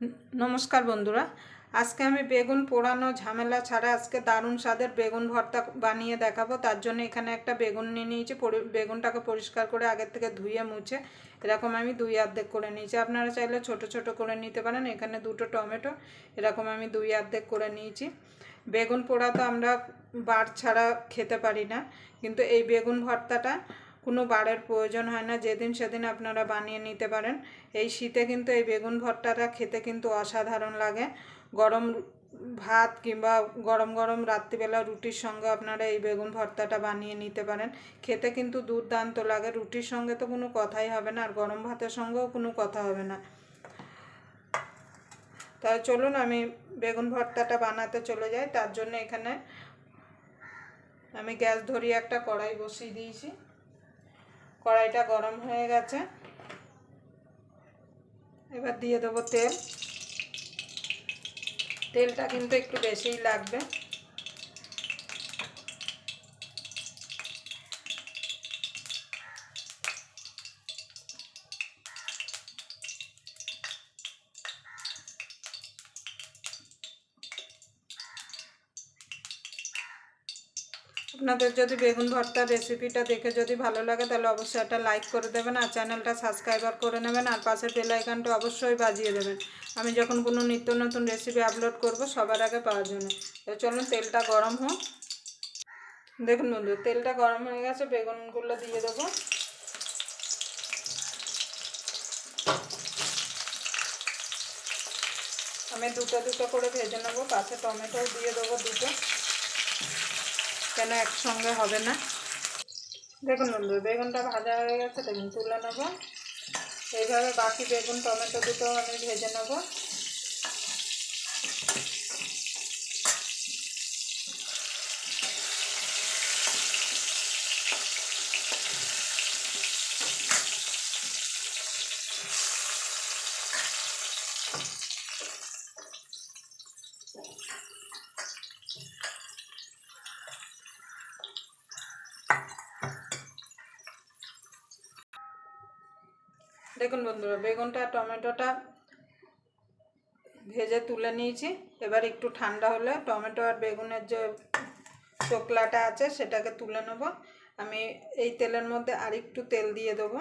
नमस्कार बंधुरा आज के हमें बेगुन पोड़ानो झमेला छाड़ा आज के दारुण स्वादेर बेगुन भर्ता बानिए देखाबो। तार जोन्नो एखाने एकटा बेगुन निये नियेछि। बेगुनटाके परिष्कार करे आगे थेके धुए मुछे एरकम आमी दुई आर्धेक करे नियेछि। आपनारा चाइले छोटो छोटो करे निते पारेन। एखाने दुटो टमेटो एरकम आमी दुई आर्धेक करे नियेछि। बेगुन पोड़ा तो आमरा बाट छाड़ा खेते पारी ना, किन्तु एई बेगुन भर्ताटा কোনো বাড়ের প্রয়োজন হয় না, যেদিন সেদিন আপনারা বানিয়ে নিতে পারেন। এই শীতে কিন্তু এই বেগুন ভর্তাটা খেতে কিন্তু অসাধারণ লাগে। গরম ভাত কিংবা গরম গরম রাত্রিবেলা রুটির সঙ্গে আপনারা এই বেগুন ভর্তাটা বানিয়ে নিতে পারেন। খেতে কিন্তু দুর্দান্ত লাগে। রুটির সঙ্গে তো কোনো কথাই হবে না, আর গরম ভাতের সঙ্গেও কোনো কথা হবে না। তাই চলুন আমি বেগুন ভর্তাটা বানাতে চলে যাই। তার জন্য এখানে আমি গ্যাস ধরিয়ে একটা কড়াই বসিয়ে দিয়েছি। কড়াইটা গরম হয়ে গেছে, এবার দিয়ে দেবো তেল। তেলটা কিন্তু একটু বেশিই লাগবে। আপনাদের যদি বেগুন ভর্তার রেসিপিটা দেখে যদি ভালো লাগে তাহলে অবশ্যই একটা লাইক করে দেবেন, আর চ্যানেলটা সাবস্ক্রাইবার করে নেবেন, আর পাশের বেল আইকনটা অবশ্যই বাজিয়ে দেবেন আমি যখন কোনো নিত্য নতুন রেসিপি আপলোড করব সবার আগে পাওয়ার জন্য। তো চলুন তেলটা গরম হোক। দেখুন বন্ধু, তেলটা গরম হয়ে গেছে, বেগুনগুলো দিয়ে দেবো। আমি দুটো দুটো করে ভেজে নেবো। পাশে টমেটোও দিয়ে দেবো দুটো, কেন একসঙ্গে হবে না। দেখুন বন্ধু, বেগুনটা ভাজা হয়ে গেছে, দেখুন তুলে নেবো। এইভাবে বাকি বেগুন টমেটো দুটো আমি ভেজে নেবো। দেখুন বন্ধুরা, বেগুনটা টমেটোটা ভেজে তুলে নিয়েছি। এবার একটু ঠান্ডা হলে টমেটো আর বেগুনের যে চোকলাটা আছে সেটাকে তুলে নেব। আমি এই তেলের মধ্যে আর একটু তেল দিয়ে দেবো।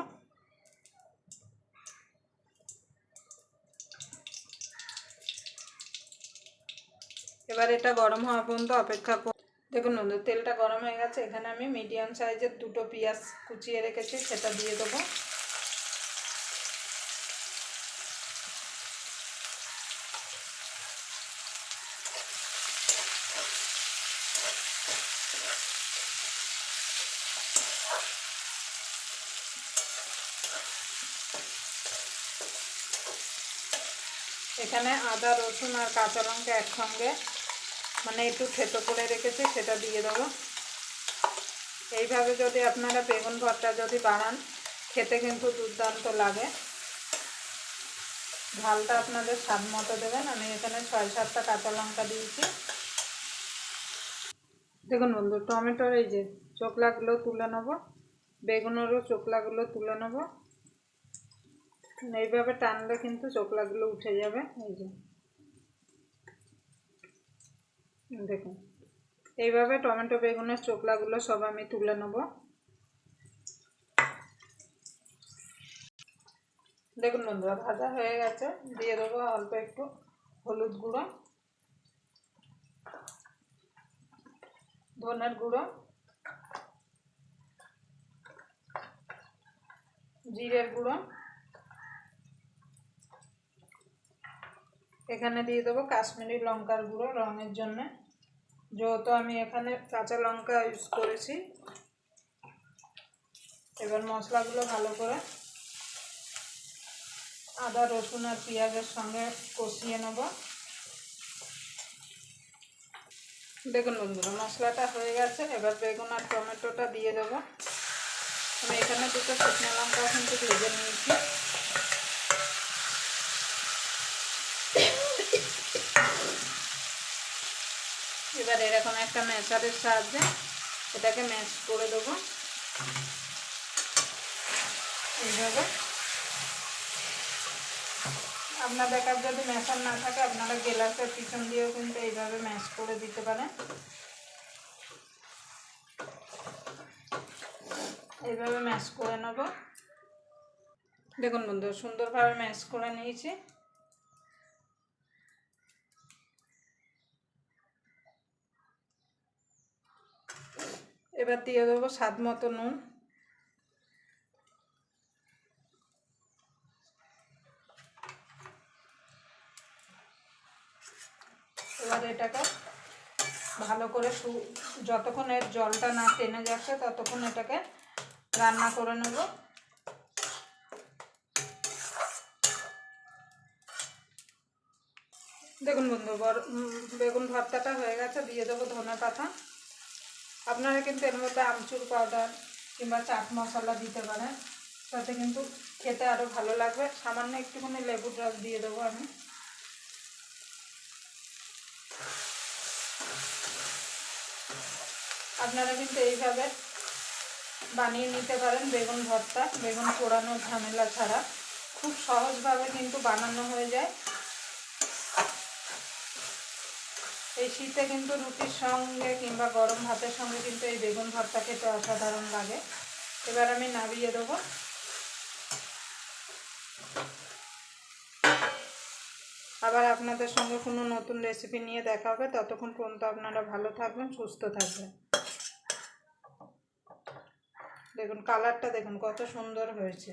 এবার এটা গরম হওয়া পর্যন্ত অপেক্ষা করব। দেখুন বন্ধু, তেলটা গরম হয়ে গেছে। এখানে আমি মিডিয়াম সাইজের দুটো পেঁয়াজ কুচিয়ে রেখেছি, সেটা দিয়ে দেবো। এখানে আদা রসুন আর কাঁচা লঙ্কা একসঙ্গে মানে একটু থেতো করে রেখেছি, সেটা দিয়ে দেবো। এইভাবে যদি আপনারা বেগুন ভর্তা যদি বানান খেতে কিন্তু দুর্দান্ত লাগে। ঝালটা আপনাদের স্বাদ মতো দেবেন। আমি এখানে 6-7টা কাঁচা লঙ্কা দিয়েছি। দেখুন বন্ধু, টমেটোর এই যে চোকলাগুলো তুলে নেবো, বেগুনেরও চোকলাগুলো তুলে নেবো। এইভাবে টানলে কিন্তু চোকলাগুলো উঠে যাবে। এই যে দেখুন, এইভাবে টমেটো বেগুনের চোকলাগুলো সব আমি তুলে নেব। দেখুন বন্ধুরা, ভাজা হয়ে গেছে। দিয়ে দেবো অল্প একটু হলুদ গুঁড়ো, ধনের গুঁড়ো, জিরের গুঁড়ো। এখানে দিয়ে দেবো কাশ্মীরি লঙ্কার গুঁড়ো রঙের জন্য, যেহেতু আমি এখানে কাঁচা লঙ্কা ইউজ করেছি। এবার মশলাগুলো ভালো করে আদা রসুন আর পেঁয়াজের সঙ্গে কষিয়ে নেব। দেখুন বন্ধুরা, মশলাটা হয়ে গেছে। এবার বেগুন আর টমেটোটা দিয়ে দেবো। আমি এখানে দুটো শুকনো লঙ্কা কিন্তু ভেজে নিয়েছি। এবার এরকম একটা ম্যাশারের সাহায্যে এটাকে ম্যাশ করে দেবো। এইভাবে আপনাদের কাছে যদি ম্যাশার না থাকে আপনারা গ্লাসের পিছন দিয়েও কিন্তু এইভাবে ম্যাশ করে দিতে পারেন। এইভাবে ম্যাশ করে নেব। দেখুন বন্ধু, সুন্দরভাবে ম্যাশ করে নিয়েছি। এবার দিয়ে দেবো স্বাদ মতো নুন। এবার এটাকে ভালো করে যতক্ষণ এর জলটা না টেনে যাচ্ছে ততক্ষণ এটাকে রান্না করে নেব। দেখুন বন্ধু, বেগুন ভর্তাটা হয়ে গেছে। দিয়ে দেবো ধনেপাতা। আপনারা কিন্তু এর মধ্যে আমচুর পাউডার কিংবা চাট মশলা দিতে পারেন, তাতে কিন্তু খেতে আরও ভালো লাগবে। সামান্য একটুখানি লেবুর রস দিয়ে দেবো আমি। আপনারা কিন্তু এইভাবে বানিয়ে নিতে পারেন বেগুন ভর্তা, বেগুন পোড়ানোর ঝামেলা ছাড়া। খুব সহজভাবে কিন্তু বানানো হয়ে যায়। এই শীতে কিন্তু রুটির সঙ্গে কিংবা গরম ভাতের সঙ্গে কিন্তু এই বেগুন ভর্তা খেতে অসাধারণ লাগে। এবার আমি নামিয়ে দেবো। আবার আপনাদের সঙ্গে কোনো নতুন রেসিপি নিয়ে দেখা হবে। ততক্ষণ পর্যন্ত আপনারা ভালো থাকবেন, সুস্থ থাকবেন। দেখুন কালারটা দেখুন কত সুন্দর হয়েছে।